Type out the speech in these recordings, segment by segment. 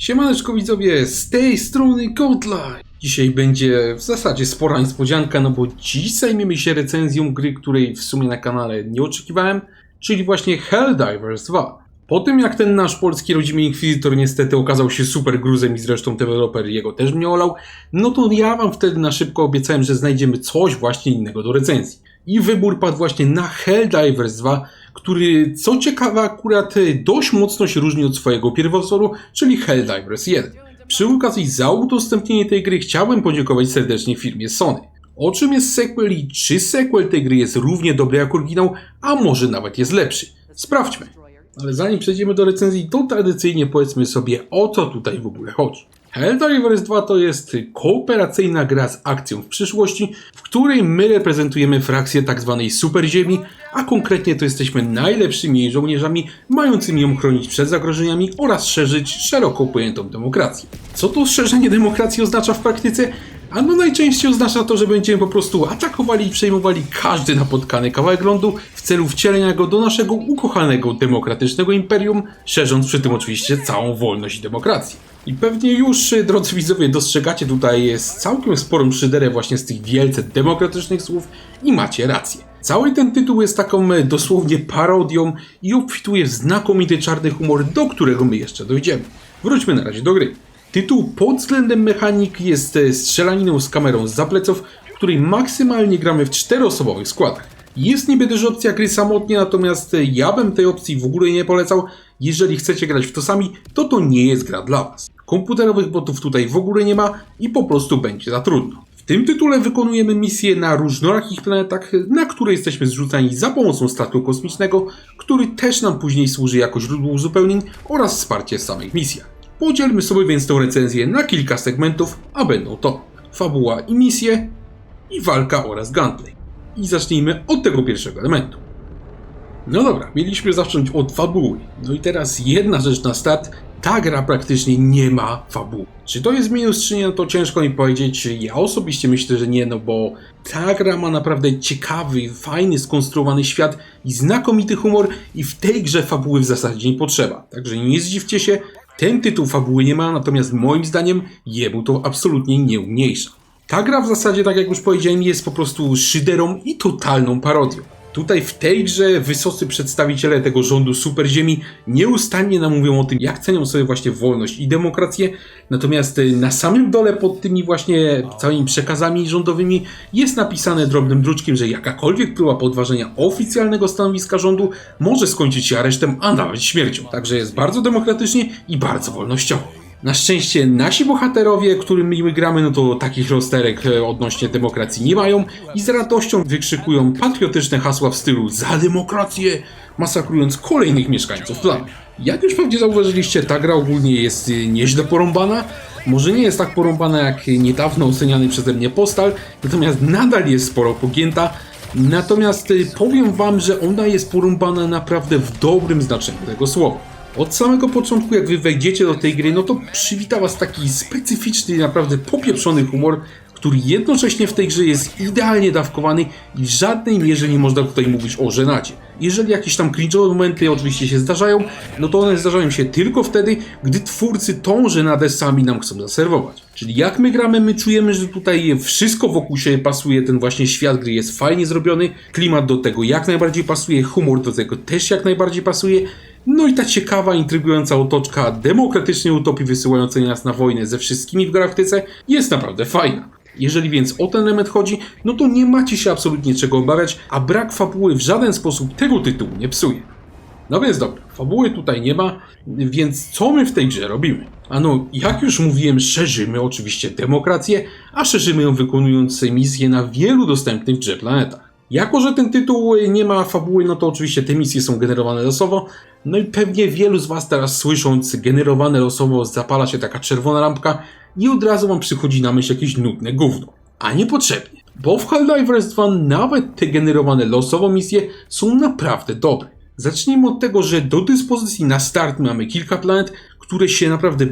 Siemaneczko widzowie, z tej strony Godlight. Dzisiaj będzie w zasadzie spora niespodzianka, no bo dziś zajmiemy się recenzją gry, której w sumie na kanale nie oczekiwałem, czyli właśnie Helldivers 2. Po tym jak ten nasz polski rodzimy Inkwizytor niestety okazał się super gruzem i zresztą deweloper jego też mnie olał, no to ja wam wtedy na szybko obiecałem, że znajdziemy coś właśnie innego do recenzji. I wybór padł właśnie na Helldivers 2, który co ciekawe akurat dość mocno się różni od swojego pierwowzoru, czyli Helldivers 1. Przy okazji za udostępnienie tej gry chciałbym podziękować serdecznie firmie Sony. O czym jest sequel i czy sequel tej gry jest równie dobry jak oryginał, a może nawet jest lepszy? Sprawdźmy. Ale zanim przejdziemy do recenzji, to tradycyjnie powiedzmy sobie, o co tutaj w ogóle chodzi. Helldivers 2 to jest kooperacyjna gra z akcją w przyszłości, w której my reprezentujemy frakcję tzw. superziemi, a konkretnie to jesteśmy najlepszymi jej żołnierzami, mającymi ją chronić przed zagrożeniami oraz szerzyć szeroko pojętą demokrację. Co to szerzenie demokracji oznacza w praktyce? Ano najczęściej oznacza to, że będziemy po prostu atakowali i przejmowali każdy napotkany kawałek lądu w celu wcielenia go do naszego ukochanego demokratycznego imperium, szerząc przy tym oczywiście całą wolność i demokrację. I pewnie już, drodzy widzowie, dostrzegacie tutaj całkiem sporą szyderę właśnie z tych wielce demokratycznych słów i macie rację. Cały ten tytuł jest taką dosłownie parodią i obfituje w znakomity czarny humor, do którego my jeszcze dojdziemy. Wróćmy na razie do gry. Tytuł pod względem mechanik jest strzelaniną z kamerą zza pleców, w której maksymalnie gramy w 4-osobowych składach. Jest niby też opcja gry samotnie, natomiast ja bym tej opcji w ogóle nie polecał. Jeżeli chcecie grać w to sami, to nie jest gra dla was. Komputerowych botów tutaj w ogóle nie ma i po prostu będzie za trudno. W tym tytule wykonujemy misje na różnorakich planetach, na które jesteśmy zrzucani za pomocą statku kosmicznego, który też nam później służy jako źródło uzupełnień oraz wsparcie w samych misjach. Podzielmy sobie więc tę recenzję na kilka segmentów, a będą to fabuła i misje, i walka oraz gunplay. I zacznijmy od tego pierwszego elementu. No dobra, mieliśmy zacząć od fabuły. No i teraz jedna rzecz na start. Ta gra praktycznie nie ma fabuły. Czy to jest minus, czy nie, no to ciężko mi powiedzieć. Ja osobiście myślę, że nie, no bo ta gra ma naprawdę ciekawy, fajny, skonstruowany świat i znakomity humor i w tej grze fabuły w zasadzie nie potrzeba. Także nie zdziwcie się, ten tytuł fabuły nie ma, natomiast moim zdaniem jemu to absolutnie nie umniejsza. Ta gra w zasadzie, tak jak już powiedziałem, jest po prostu szyderą i totalną parodią. Tutaj w tej grze wysocy przedstawiciele tego rządu superziemi nieustannie nam mówią o tym, jak cenią sobie właśnie wolność i demokrację, natomiast na samym dole pod tymi właśnie całymi przekazami rządowymi jest napisane drobnym druczkiem, że jakakolwiek próba podważenia oficjalnego stanowiska rządu może skończyć się aresztem, a nawet śmiercią. Także jest bardzo demokratycznie i bardzo wolnościowo. Na szczęście nasi bohaterowie, którymi my gramy, no to takich rozterek odnośnie demokracji nie mają i z radością wykrzykują patriotyczne hasła w stylu za demokrację, masakrując kolejnych mieszkańców planu. Jak już pewnie zauważyliście, ta gra ogólnie jest nieźle porąbana. Może nie jest tak porąbana jak niedawno oceniany przeze mnie Postal, natomiast nadal jest sporo pogięta. Natomiast powiem wam, że ona jest porąbana naprawdę w dobrym znaczeniu tego słowa. Od samego początku, jak wy wejdziecie do tej gry, no to przywita was taki specyficzny, naprawdę popieprzony humor, który jednocześnie w tej grze jest idealnie dawkowany i w żadnej mierze nie można tutaj mówić o żenadzie. Jeżeli jakieś tam cringe'owe momenty oczywiście się zdarzają, no to one zdarzają się tylko wtedy, gdy twórcy tą żenadę sami nam chcą zaserwować. Czyli jak my gramy, my czujemy, że tutaj wszystko wokół siebie pasuje, ten właśnie świat gry jest fajnie zrobiony, klimat do tego jak najbardziej pasuje, humor do tego też jak najbardziej pasuje. No i ta ciekawa, intrygująca otoczka demokratycznej utopii wysyłającej nas na wojnę ze wszystkimi w galaktyce jest naprawdę fajna. Jeżeli więc o ten element chodzi, no to nie macie się absolutnie czego obawiać, a brak fabuły w żaden sposób tego tytułu nie psuje. No więc dobra, fabuły tutaj nie ma, więc co my w tej grze robimy? Ano, jak już mówiłem, szerzymy oczywiście demokrację, a szerzymy ją wykonując misje na wielu dostępnych w grze planetach. Jako że ten tytuł nie ma fabuły, no to oczywiście te misje są generowane losowo, no i pewnie wielu z was teraz słysząc generowane losowo zapala się taka czerwona lampka i od razu wam przychodzi na myśl jakieś nudne gówno. A niepotrzebnie, bo w Helldivers 2 nawet te generowane losowo misje są naprawdę dobre. Zacznijmy od tego, że do dyspozycji na start mamy kilka planet, które się naprawdę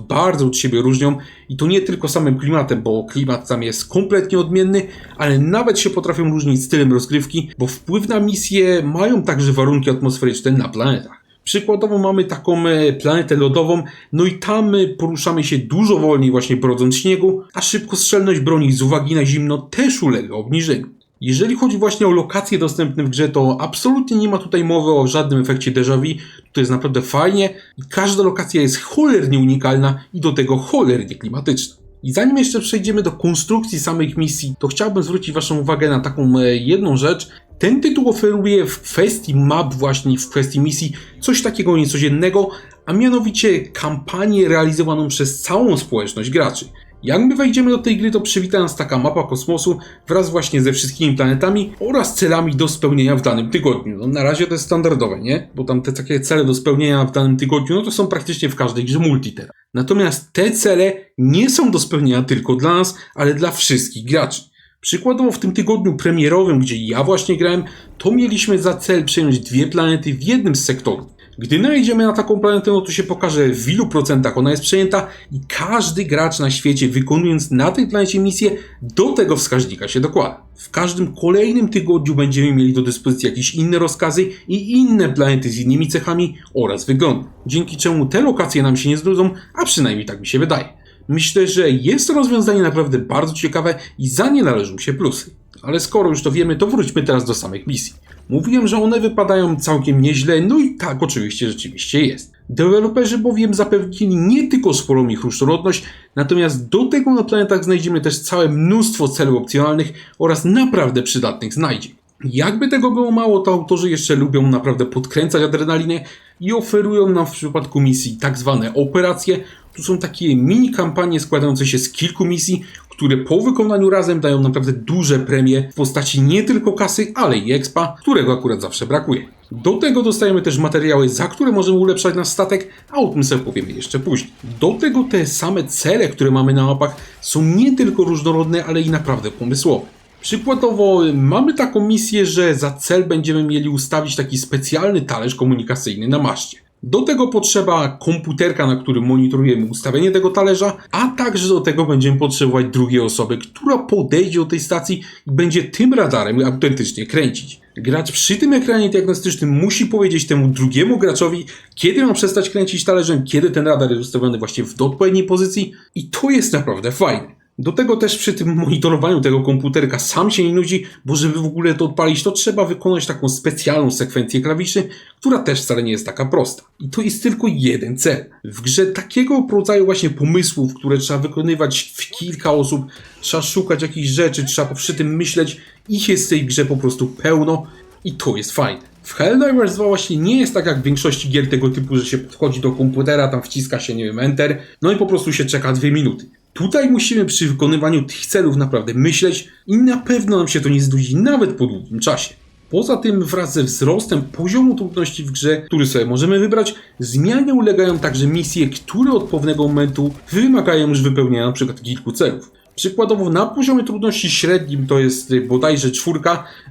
bardzo od siebie różnią i to nie tylko samym klimatem, bo klimat tam jest kompletnie odmienny, ale nawet się potrafią różnić stylem rozgrywki, bo wpływ na misję mają także warunki atmosferyczne na planetach. Przykładowo mamy taką planetę lodową, no i tam poruszamy się dużo wolniej właśnie brodząc śniegu, a szybkostrzelność broni z uwagi na zimno też ulega obniżeniu. Jeżeli chodzi właśnie o lokacje dostępne w grze, to absolutnie nie ma tutaj mowy o żadnym efekcie déjà vu. To jest naprawdę fajnie i każda lokacja jest cholernie unikalna i do tego cholernie klimatyczna. I zanim jeszcze przejdziemy do konstrukcji samych misji, to chciałbym zwrócić Waszą uwagę na taką jedną rzecz. Ten tytuł oferuje w kwestii map, właśnie w kwestii misji, coś takiego niecodziennego, a mianowicie kampanię realizowaną przez całą społeczność graczy. Jak my wejdziemy do tej gry, to przywita nas taka mapa kosmosu wraz właśnie ze wszystkimi planetami oraz celami do spełnienia w danym tygodniu. No, na razie to jest standardowe, nie? Bo tam te takie cele do spełnienia w danym tygodniu, no to są praktycznie w każdej grze multi teraz. Natomiast te cele nie są do spełnienia tylko dla nas, ale dla wszystkich graczy. Przykładowo w tym tygodniu premierowym, gdzie ja właśnie grałem, to mieliśmy za cel przejąć 2 planety w jednym z sektorów. Gdy najedziemy na taką planetę, no to się pokaże w ilu procentach ona jest przejęta i każdy gracz na świecie, wykonując na tej planecie misję, do tego wskaźnika się dokłada. W każdym kolejnym tygodniu będziemy mieli do dyspozycji jakieś inne rozkazy i inne planety z innymi cechami oraz wyglądem, dzięki czemu te lokacje nam się nie znudzą, a przynajmniej tak mi się wydaje. Myślę, że jest to rozwiązanie naprawdę bardzo ciekawe i za nie należą się plusy. Ale skoro już to wiemy, to wróćmy teraz do samych misji. Mówiłem, że one wypadają całkiem nieźle, no i tak oczywiście rzeczywiście jest. Deweloperzy bowiem zapewnili nie tylko sporą ich różnorodność, natomiast do tego na planetach znajdziemy też całe mnóstwo celów opcjonalnych oraz naprawdę przydatnych znajdzień. Jakby tego było mało, to autorzy jeszcze lubią naprawdę podkręcać adrenalinę i oferują nam w przypadku misji tak zwane operacje. Tu są takie mini kampanie składające się z kilku misji, które po wykonaniu razem dają naprawdę duże premie w postaci nie tylko kasy, ale i expa, którego akurat zawsze brakuje. Do tego dostajemy też materiały, za które możemy ulepszać nasz statek, a o tym sobie powiemy jeszcze później. Do tego te same cele, które mamy na mapach, są nie tylko różnorodne, ale i naprawdę pomysłowe. Przykładowo mamy taką misję, że za cel będziemy mieli ustawić taki specjalny talerz komunikacyjny na maszcie. Do tego potrzeba komputerka, na którym monitorujemy ustawienie tego talerza, a także do tego będziemy potrzebować drugiej osoby, która podejdzie do tej stacji i będzie tym radarem autentycznie kręcić. Gracz przy tym ekranie diagnostycznym musi powiedzieć temu drugiemu graczowi, kiedy ma przestać kręcić talerzem, kiedy ten radar jest ustawiony właśnie w odpowiedniej pozycji i to jest naprawdę fajne. Do tego też przy tym monitorowaniu tego komputerka sam się nie nudzi, bo żeby w ogóle to odpalić, to trzeba wykonać taką specjalną sekwencję klawiszy, która też wcale nie jest taka prosta. I to jest tylko jeden cel. W grze takiego rodzaju właśnie pomysłów, które trzeba wykonywać w kilka osób, trzeba szukać jakichś rzeczy, trzeba przy tym myśleć, ich jest w tej grze po prostu pełno i to jest fajne. W Helldivers 2 właśnie nie jest tak jak w większości gier tego typu, że się podchodzi do komputera, tam wciska się, nie wiem, Enter, no i po prostu się czeka 2 minuty. Tutaj musimy przy wykonywaniu tych celów naprawdę myśleć i na pewno nam się to nie znudzi nawet po długim czasie. Poza tym wraz ze wzrostem poziomu trudności w grze, który sobie możemy wybrać, zmianie ulegają także misje, które od pewnego momentu wymagają już wypełnienia np. kilku celów. Przykładowo na poziomie trudności średnim, to jest bodajże 4,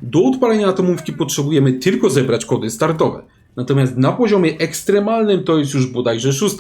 do odpalenia atomówki potrzebujemy tylko zebrać kody startowe. Natomiast na poziomie ekstremalnym, to jest już bodajże 6,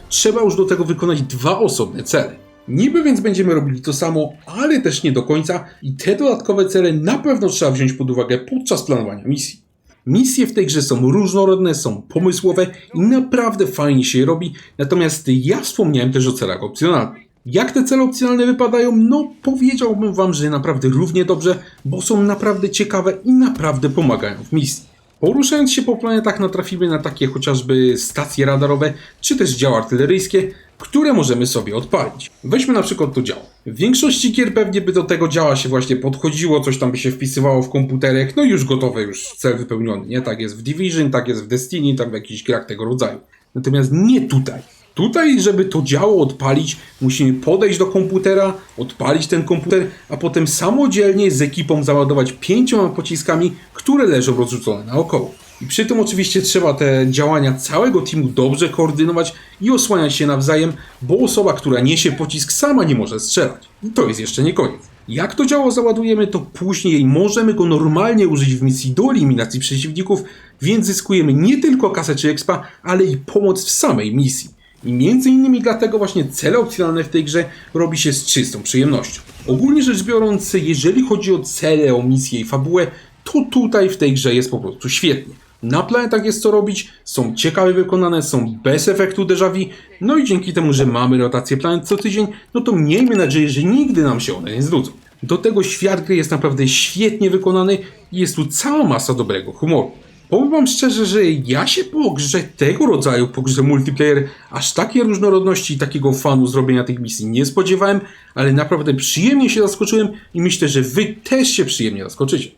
trzeba już do tego wykonać 2 osobne cele. Niby więc będziemy robili to samo, ale też nie do końca i te dodatkowe cele na pewno trzeba wziąć pod uwagę podczas planowania misji. Misje w tej grze są różnorodne, są pomysłowe i naprawdę fajnie się je robi, natomiast ja wspomniałem też o celach opcjonalnych. Jak te cele opcjonalne wypadają? No powiedziałbym wam, że naprawdę równie dobrze, bo są naprawdę ciekawe i naprawdę pomagają w misji. Poruszając się po planetach natrafimy na takie chociażby stacje radarowe, czy też działo artyleryjskie, które możemy sobie odpalić. Weźmy na przykład to działo. W większości gier pewnie by do tego działa się właśnie podchodziło, coś tam by się wpisywało w komputerek, no i już gotowe, już cel wypełniony, nie? Tak jest w Division, tak jest w Destiny, tak w jakichś grach tego rodzaju. Natomiast nie tutaj. Tutaj, żeby to działo odpalić, musimy podejść do komputera, odpalić ten komputer, a potem samodzielnie z ekipą załadować 5 pociskami, które leżą rozrzucone naokoło. I przy tym oczywiście trzeba te działania całego teamu dobrze koordynować i osłaniać się nawzajem, bo osoba, która niesie pocisk, sama nie może strzelać. I to jest jeszcze nie koniec. Jak to działo załadujemy, to później możemy go normalnie użyć w misji do eliminacji przeciwników, więc zyskujemy nie tylko kasę czy expa, ale i pomoc w samej misji. I między innymi dlatego właśnie cele opcjonalne w tej grze robi się z czystą przyjemnością. Ogólnie rzecz biorąc, jeżeli chodzi o cele, o misję i fabułę, to tutaj w tej grze jest po prostu świetnie. Na planetach jest co robić, są ciekawie wykonane, są bez efektu déjà vu, no i dzięki temu, że mamy rotację planet co tydzień, no to miejmy nadzieję, że nigdy nam się one nie znudzą. Do tego świat gry jest naprawdę świetnie wykonany i jest tu cała masa dobrego humoru. Powiem wam szczerze, że ja się po grze tego rodzaju, po grze multiplayer, aż takiej różnorodności i takiego fanu zrobienia tych misji nie spodziewałem, ale naprawdę przyjemnie się zaskoczyłem i myślę, że wy też się przyjemnie zaskoczycie.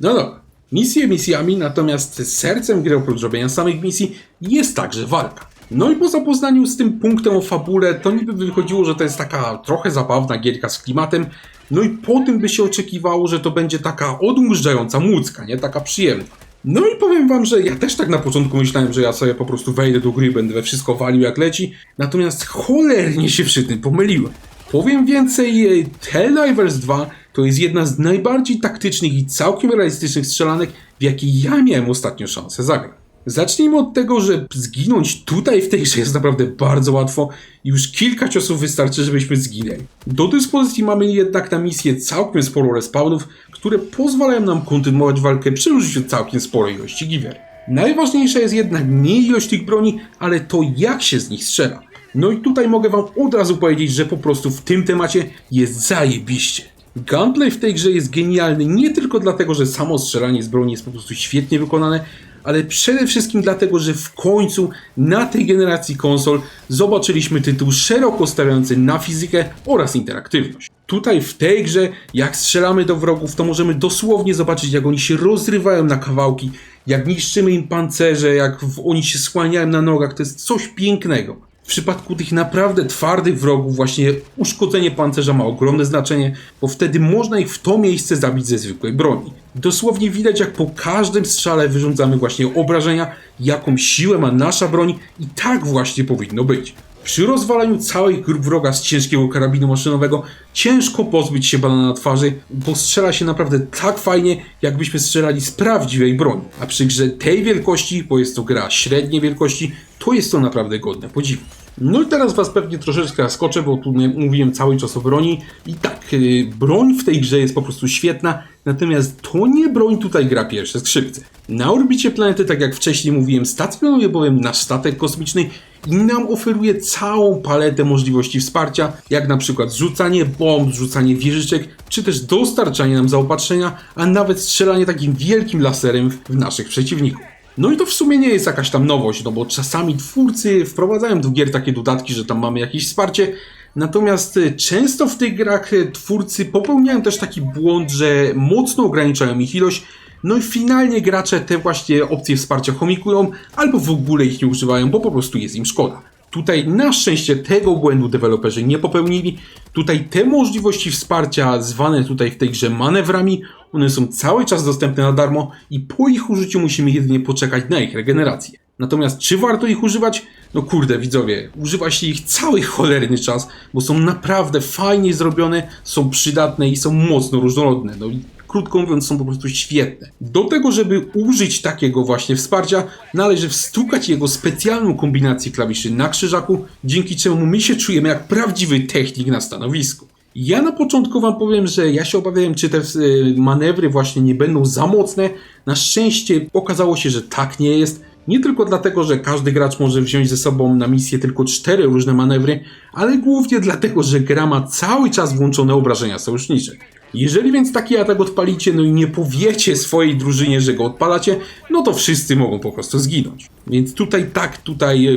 No dobra, misje misjami, natomiast sercem gry oprócz robienia samych misji jest także walka. No i po zapoznaniu z tym punktem o fabule, to niby wychodziło, że to jest taka trochę zabawna gierka z klimatem, no i po tym by się oczekiwało, że to będzie taka odmurzająca mucka, nie? Taka przyjemna. No i powiem wam, że ja też tak na początku myślałem, że ja sobie po prostu wejdę do gry i będę we wszystko walił jak leci, natomiast cholernie się przy tym pomyliłem. Powiem więcej, Helldivers 2 to jest jedna z najbardziej taktycznych i całkiem realistycznych strzelanek, w jakiej ja miałem ostatnio szansę zagrać. Zacznijmy od tego, że zginąć tutaj w tej grze jest naprawdę bardzo łatwo i już kilka ciosów wystarczy, żebyśmy zginęli. Do dyspozycji mamy jednak na misję całkiem sporo respawnów, które pozwalają nam kontynuować walkę przy użyciu całkiem sporej ilości giwer. Najważniejsza jest jednak nie ilość tych broni, ale to jak się z nich strzela. No i tutaj mogę wam od razu powiedzieć, że po prostu w tym temacie jest zajebiście. Gunplay w tej grze jest genialny nie tylko dlatego, że samo strzelanie z broni jest po prostu świetnie wykonane, ale przede wszystkim dlatego, że w końcu na tej generacji konsol zobaczyliśmy tytuł szeroko stawiający na fizykę oraz interaktywność. Tutaj w tej grze, jak strzelamy do wrogów, to możemy dosłownie zobaczyć, jak oni się rozrywają na kawałki, jak niszczymy im pancerze, jak oni się skłaniają na nogach, to jest coś pięknego. W przypadku tych naprawdę twardych wrogów właśnie uszkodzenie pancerza ma ogromne znaczenie, bo wtedy można ich w to miejsce zabić ze zwykłej broni. Dosłownie widać, jak po każdym strzale wyrządzamy właśnie obrażenia, jaką siłę ma nasza broń i tak właśnie powinno być. Przy rozwalaniu całych grup wroga z ciężkiego karabinu maszynowego ciężko pozbyć się banana twarzy, bo strzela się naprawdę tak fajnie, jakbyśmy strzelali z prawdziwej broni. A przy grze tej wielkości, bo jest to gra średniej wielkości, to jest to naprawdę godne podziwu. No i teraz was pewnie troszeczkę zaskoczę, bo tu mówiłem cały czas o broni. I tak, broń w tej grze jest po prostu świetna, natomiast to nie broń tutaj gra pierwsze skrzypce. Na orbicie planety, tak jak wcześniej mówiłem, stacjonuje bowiem nasz statek kosmiczny i nam oferuje całą paletę możliwości wsparcia, jak na przykład zrzucanie bomb, zrzucanie wieżyczek, czy też dostarczanie nam zaopatrzenia, a nawet strzelanie takim wielkim laserem w naszych przeciwników. No i to w sumie nie jest jakaś tam nowość, no bo czasami twórcy wprowadzają do gier takie dodatki, że tam mamy jakieś wsparcie, natomiast często w tych grach twórcy popełniają też taki błąd, że mocno ograniczają ich ilość, no i finalnie gracze te właśnie opcje wsparcia chomikują, albo w ogóle ich nie używają, bo po prostu jest im szkoda. Tutaj na szczęście tego błędu deweloperzy nie popełnili. Tutaj te możliwości wsparcia, zwane tutaj w tej grze manewrami, one są cały czas dostępne na darmo i po ich użyciu musimy jedynie poczekać na ich regenerację. Natomiast czy warto ich używać? No kurde widzowie, używa się ich cały cholerny czas, bo są naprawdę fajnie zrobione, są przydatne i są mocno różnorodne. No i krótko mówiąc, są po prostu świetne. Do tego, żeby użyć takiego właśnie wsparcia, należy wstukać jego specjalną kombinację klawiszy na krzyżaku, dzięki czemu my się czujemy jak prawdziwy technik na stanowisku. Ja na początku wam powiem, że ja się obawiałem, czy te manewry właśnie nie będą za mocne. Na szczęście okazało się, że tak nie jest. Nie tylko dlatego, że każdy gracz może wziąć ze sobą na misję tylko 4 różne manewry, ale głównie dlatego, że gra ma cały czas włączone obrażenia sojusznicze. Jeżeli więc taki atak odpalicie, no i nie powiecie swojej drużynie, że go odpalacie, no to wszyscy mogą po prostu zginąć. Więc tutaj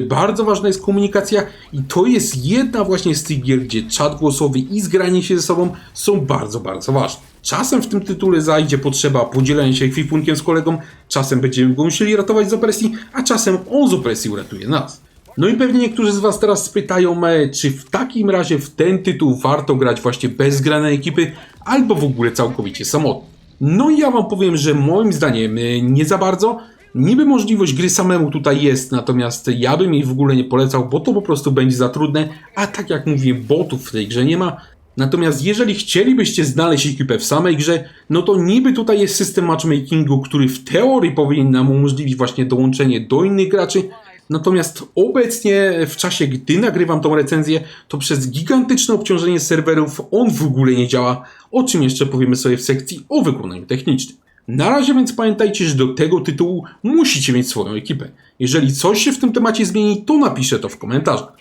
bardzo ważna jest komunikacja i to jest jedna właśnie z tych gier, gdzie czat głosowy i zgranie się ze sobą są bardzo, bardzo ważne. Czasem w tym tytule zajdzie potrzeba podzielenia się ekwipunkiem z kolegą, czasem będziemy go musieli ratować z opresji, a czasem on z opresji uratuje nas. No i pewnie niektórzy z was teraz spytają, czy w takim razie w ten tytuł warto grać właśnie bez zgranej ekipy, albo w ogóle całkowicie samotnie. No i ja wam powiem, że moim zdaniem nie za bardzo. Niby możliwość gry samemu tutaj jest, natomiast ja bym jej w ogóle nie polecał, bo to po prostu będzie za trudne, a tak jak mówiłem, botów w tej grze nie ma. Natomiast jeżeli chcielibyście znaleźć ekipę w samej grze, no to niby tutaj jest system matchmakingu, który w teorii powinien nam umożliwić właśnie dołączenie do innych graczy. Natomiast obecnie, w czasie gdy nagrywam tą recenzję, to przez gigantyczne obciążenie serwerów on w ogóle nie działa, o czym jeszcze powiemy sobie w sekcji o wykonaniu technicznym. Na razie więc pamiętajcie, że do tego tytułu musicie mieć swoją ekipę. Jeżeli coś się w tym temacie zmieni, to napiszę to w komentarzach.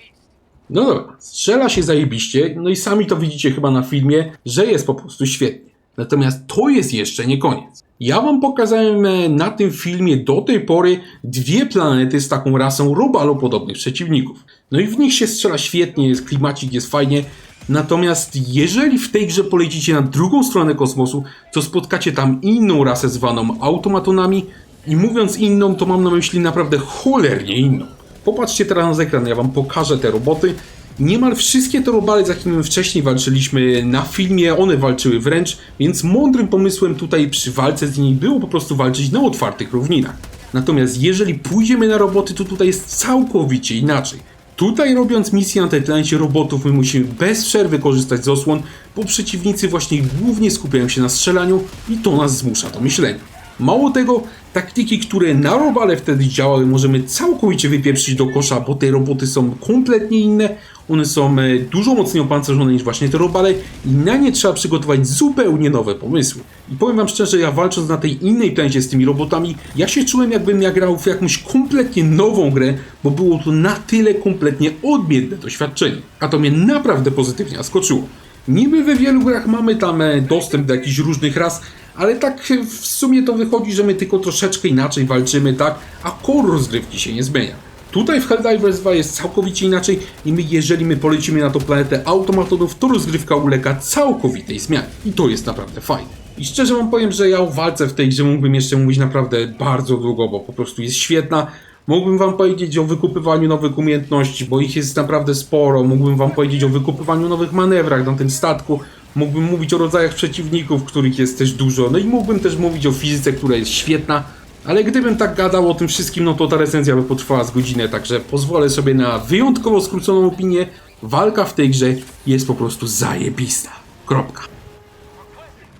No dobra, strzela się zajebiście, no i sami to widzicie chyba na filmie, że jest po prostu świetnie. Natomiast to jest jeszcze nie koniec. Ja wam pokazałem na tym filmie do tej pory 2 planety z taką rasą robalopodobnych przeciwników. No i w nich się strzela świetnie, jest klimacik, jest fajnie. Natomiast jeżeli w tej grze polecicie na drugą stronę kosmosu, to spotkacie tam inną rasę zwaną automatonami. I mówiąc inną, to mam na myśli naprawdę cholernie inną. Popatrzcie teraz na ekran, ja wam pokażę te roboty. Niemal wszystkie te robale, z jakimi wcześniej walczyliśmy na filmie, one walczyły wręcz, więc mądrym pomysłem tutaj przy walce z nimi było po prostu walczyć na otwartych równinach. Natomiast jeżeli pójdziemy na roboty, to tutaj jest całkowicie inaczej. Tutaj robiąc misję na tej planecie robotów, my musimy bez przerwy korzystać z osłon, bo przeciwnicy właśnie głównie skupiają się na strzelaniu i to nas zmusza do myślenia. Mało tego, taktyki, które na robale wtedy działały, możemy całkowicie wypieprzyć do kosza, bo te roboty są kompletnie inne. One są dużo mocniej opancerzone niż właśnie te robale i na nie trzeba przygotować zupełnie nowe pomysły. I powiem wam szczerze, ja walcząc na tej innej planecie z tymi robotami, ja się czułem, jakbym ja grał w jakąś kompletnie nową grę, bo było to na tyle kompletnie odmienne doświadczenie. A to mnie naprawdę pozytywnie zaskoczyło. Niby we wielu grach mamy tam dostęp do jakichś różnych ras, ale tak w sumie to wychodzi, że my tylko troszeczkę inaczej walczymy, tak? A core rozgrywki się nie zmienia. Tutaj w Helldivers 2 jest całkowicie inaczej i jeżeli my polecimy na tą planetę automatonów, to rozgrywka ulega całkowitej zmianie. I to jest naprawdę fajne. I szczerze wam powiem, że ja o walce w tej grze mógłbym jeszcze mówić naprawdę bardzo długo, bo po prostu jest świetna. Mógłbym wam powiedzieć o wykupywaniu nowych umiejętności, bo ich jest naprawdę sporo. Mógłbym wam powiedzieć o wykupywaniu nowych manewrach na tym statku. Mógłbym mówić o rodzajach przeciwników, których jest też dużo. No i mógłbym też mówić o fizyce, która jest świetna. Ale gdybym tak gadał o tym wszystkim, no to ta recenzja by potrwała z godzinę. Także pozwolę sobie na wyjątkowo skróconą opinię. Walka w tej grze jest po prostu zajebista. Kropka.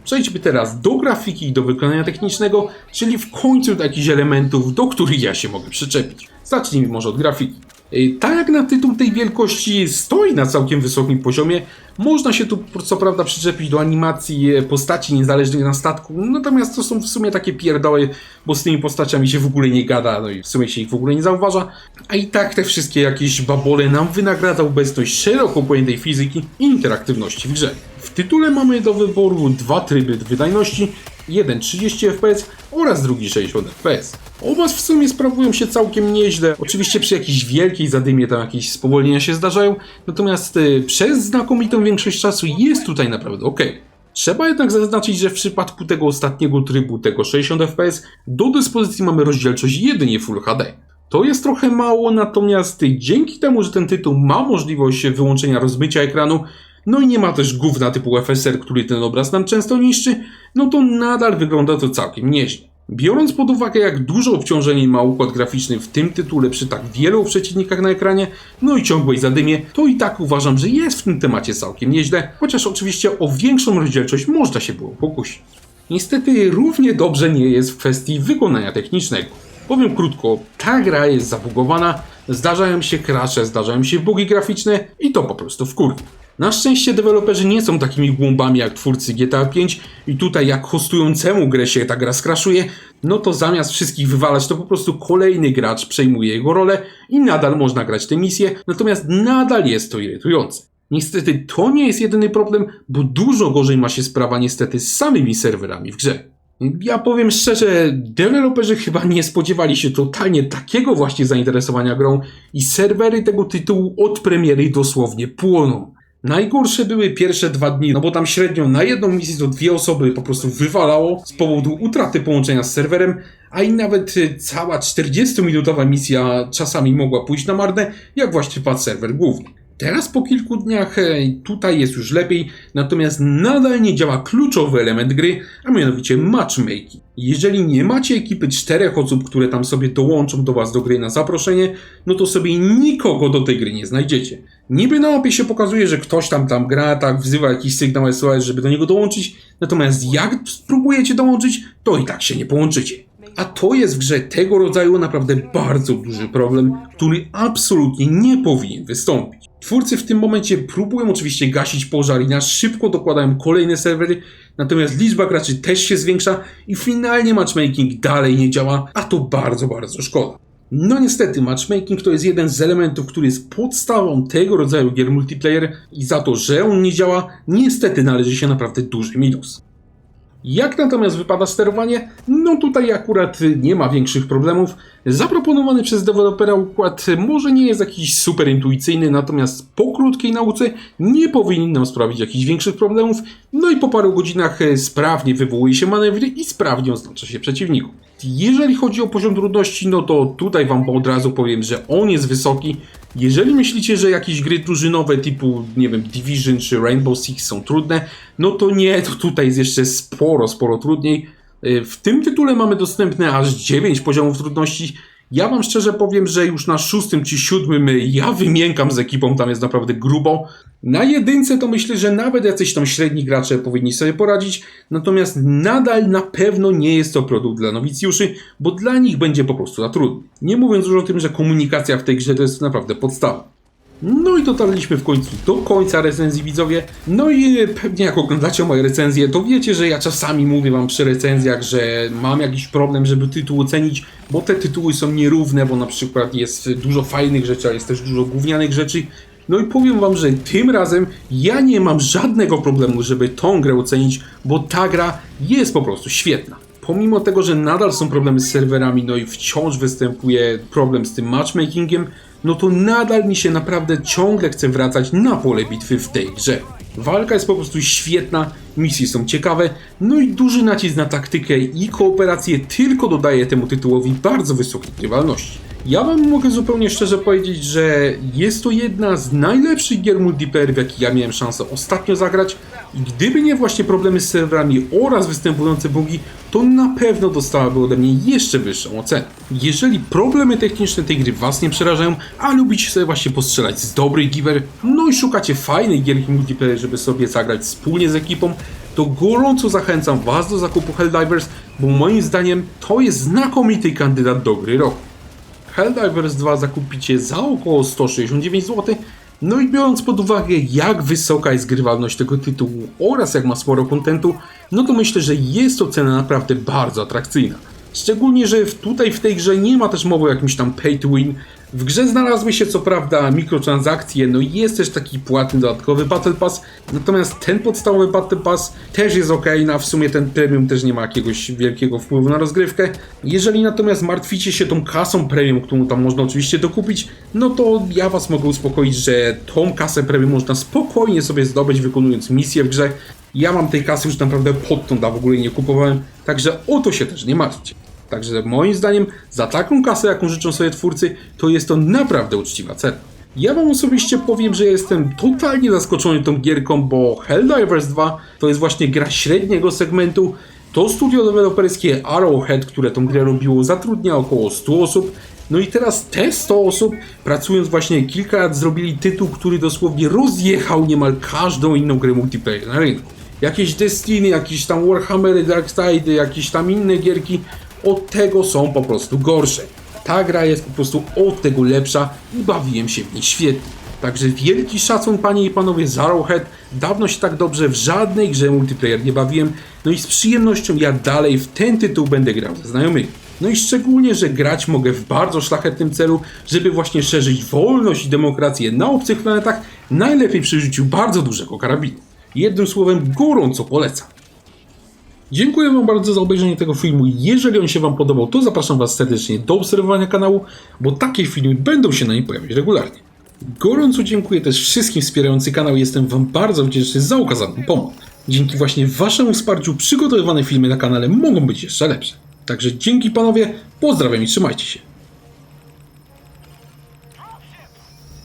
Przejdźmy teraz do grafiki i do wykonania technicznego, czyli w końcu do jakichś elementów, do których ja się mogę przyczepić. Zacznijmy może od grafiki. Tak jak na tytuł tej wielkości stoi na całkiem wysokim poziomie, można się tu co prawda przyczepić do animacji postaci niezależnych na statku, natomiast to są w sumie takie pierdoły, bo z tymi postaciami się w ogóle nie gada, no i w sumie się ich w ogóle nie zauważa, a i tak te wszystkie jakieś babole nam wynagradza obecność szeroko pojętej fizyki i interaktywności w grze. W tytule mamy do wyboru 2 tryby wydajności, jeden 30 fps oraz drugi 60 fps. Oba w sumie sprawują się całkiem nieźle, oczywiście przy jakiejś wielkiej zadymie tam jakieś spowolnienia się zdarzają, natomiast przez znakomitą większość czasu jest tutaj naprawdę ok. Trzeba jednak zaznaczyć, że w przypadku tego ostatniego trybu, tego 60 fps, do dyspozycji mamy rozdzielczość jedynie Full HD. To jest trochę mało, natomiast dzięki temu, że ten tytuł ma możliwość wyłączenia rozmycia ekranu, no i nie ma też gówna typu FSR, który ten obraz nam często niszczy, no to nadal wygląda to całkiem nieźle. Biorąc pod uwagę, jak duże obciążenie ma układ graficzny w tym tytule przy tak wielu przeciwnikach na ekranie, no i ciągłej zadymie, to i tak uważam, że jest w tym temacie całkiem nieźle, chociaż oczywiście o większą rozdzielczość można się było pokusić. Niestety równie dobrze nie jest w kwestii wykonania technicznego. Powiem krótko, ta gra jest zabugowana, zdarzają się crashe, zdarzają się bugi graficzne i to po prostu wkurwia. Na szczęście deweloperzy nie są takimi głąbami jak twórcy GTA 5 i tutaj jak hostującemu grę się ta gra skraszuje, no to zamiast wszystkich wywalać, to po prostu kolejny gracz przejmuje jego rolę i nadal można grać te misje, natomiast nadal jest to irytujące. Niestety to nie jest jedyny problem, bo dużo gorzej ma się sprawa niestety z samymi serwerami w grze. Ja powiem szczerze, deweloperzy chyba nie spodziewali się totalnie takiego właśnie zainteresowania grą i serwery tego tytułu od premiery dosłownie płoną. Najgorsze były pierwsze 2 dni, no bo tam średnio na jedną misję to 2 osoby po prostu wywalało z powodu utraty połączenia z serwerem, a i nawet cała 40-minutowa misja czasami mogła pójść na marne, jak właśnie padł serwer główny. Teraz po kilku dniach tutaj jest już lepiej, natomiast nadal nie działa kluczowy element gry, a mianowicie matchmaking. Jeżeli nie macie ekipy 4 osób, które tam sobie dołączą do was do gry na zaproszenie, no to sobie nikogo do tej gry nie znajdziecie. Niby na mapie się pokazuje, że ktoś tam gra, tak wzywa jakiś sygnał SOS, żeby do niego dołączyć, natomiast jak spróbujecie dołączyć, to i tak się nie połączycie. A to jest w grze tego rodzaju naprawdę bardzo duży problem, który absolutnie nie powinien wystąpić. Twórcy w tym momencie próbują oczywiście gasić pożar i na szybko dokładają kolejne serwery, natomiast liczba graczy też się zwiększa i finalnie matchmaking dalej nie działa, a to bardzo, bardzo szkoda. No niestety, matchmaking to jest jeden z elementów, który jest podstawą tego rodzaju gier multiplayer i za to, że on nie działa, niestety należy się naprawdę duży minus. Jak natomiast wypada sterowanie? No tutaj akurat nie ma większych problemów. Zaproponowany przez dewelopera układ może nie jest jakiś super intuicyjny, natomiast po krótkiej nauce nie powinien nam sprawić jakichś większych problemów. No i po paru godzinach sprawnie wywołuje się manewry i sprawnie oznacza się przeciwników. Jeżeli chodzi o poziom trudności, no to tutaj wam od razu powiem, że on jest wysoki. Jeżeli myślicie, że jakieś gry drużynowe typu, nie wiem, Division czy Rainbow Six są trudne, no to nie, to tutaj jest jeszcze sporo trudniej. W tym tytule mamy dostępne aż 9 poziomów trudności. Ja wam szczerze powiem, że już na 6. czy 7. ja wymiękam z ekipą, tam jest naprawdę grubo. Na 1 to myślę, że nawet jacyś tam średni gracze powinni sobie poradzić, natomiast nadal na pewno nie jest to produkt dla nowicjuszy, bo dla nich będzie po prostu za trudny. Nie mówiąc już o tym, że komunikacja w tej grze to jest naprawdę podstawa. No i dotarliśmy w końcu do końca recenzji, widzowie. No i pewnie jak oglądacie moje recenzje, to wiecie, że ja czasami mówię wam przy recenzjach, że mam jakiś problem, żeby tytuł ocenić, bo te tytuły są nierówne, bo na przykład jest dużo fajnych rzeczy, a jest też dużo gównianych rzeczy. No i powiem wam, że tym razem ja nie mam żadnego problemu, żeby tą grę ocenić, bo ta gra jest po prostu świetna. Pomimo tego, że nadal są problemy z serwerami, no i wciąż występuje problem z tym matchmakingiem, no to nadal mi się naprawdę ciągle chce wracać na pole bitwy w tej grze. Walka jest po prostu świetna, misje są ciekawe, no i duży nacisk na taktykę i kooperację tylko dodaje temu tytułowi bardzo wysokiej grywalności. Ja wam mogę zupełnie szczerze powiedzieć, że jest to jedna z najlepszych gier multiplayer, w jakie ja miałem szansę ostatnio zagrać i gdyby nie właśnie problemy z serwerami oraz występujące bugi, to na pewno dostałaby ode mnie jeszcze wyższą ocenę. Jeżeli problemy techniczne tej gry was nie przerażają, a lubicie sobie właśnie postrzelać z dobrych giver, no i szukacie fajnej gierki multiplayer, żeby sobie zagrać wspólnie z ekipą, to gorąco zachęcam was do zakupu Helldivers, bo moim zdaniem to jest znakomity kandydat do gry roku. Helldivers 2 zakupicie za około 169 zł, no i biorąc pod uwagę jak wysoka jest grywalność tego tytułu oraz jak ma sporo kontentu, no to myślę, że jest to cena naprawdę bardzo atrakcyjna. Szczególnie, że tutaj w tej grze nie ma też mowy o jakimś tam pay to win. W grze znalazły się co prawda mikrotransakcje, no i jest też taki płatny dodatkowy Battle Pass, natomiast ten podstawowy Battle Pass też jest ok, no a w sumie ten premium też nie ma jakiegoś wielkiego wpływu na rozgrywkę. Jeżeli natomiast martwicie się tą kasą premium, którą tam można oczywiście dokupić, no to ja was mogę uspokoić, że tą kasę premium można spokojnie sobie zdobyć wykonując misję w grze. Ja mam tej kasy już naprawdę podtąd, a w ogóle nie kupowałem, także o to się też nie martwcie. Także moim zdaniem za taką kasę, jaką życzą sobie twórcy, to jest to naprawdę uczciwa cena. Ja wam osobiście powiem, że jestem totalnie zaskoczony tą gierką, bo Helldivers 2 to jest właśnie gra średniego segmentu. To studio deweloperskie Arrowhead, które tą grę robiło, zatrudnia około 100 osób. No i teraz te 100 osób, pracując właśnie kilka lat, zrobili tytuł, który dosłownie rozjechał niemal każdą inną grę multiplayer na rynku. Jakieś Destiny, jakieś tam Warhammery, Darktide, jakieś tam inne gierki, od tego są po prostu gorsze. Ta gra jest po prostu od tego lepsza i bawiłem się w niej świetnie. Także wielki szacun, panie i panowie, z Arrowhead. Dawno się tak dobrze w żadnej grze multiplayer nie bawiłem. No i z przyjemnością ja dalej w ten tytuł będę grał ze znajomymi. No i szczególnie, że grać mogę w bardzo szlachetnym celu, żeby właśnie szerzyć wolność i demokrację na obcych planetach, najlepiej przy użyciu bardzo dużego karabinu. Jednym słowem, gorąco polecam. Dziękuję wam bardzo za obejrzenie tego filmu. Jeżeli on się wam podobał, to zapraszam was serdecznie do obserwowania kanału, bo takie filmy będą się na nim pojawiać regularnie. Gorąco dziękuję też wszystkim wspierającym kanał. Jestem wam bardzo wdzięczny za okazaną pomoc. Dzięki właśnie waszemu wsparciu przygotowywane filmy na kanale mogą być jeszcze lepsze. Także dzięki panowie, pozdrawiam i trzymajcie się.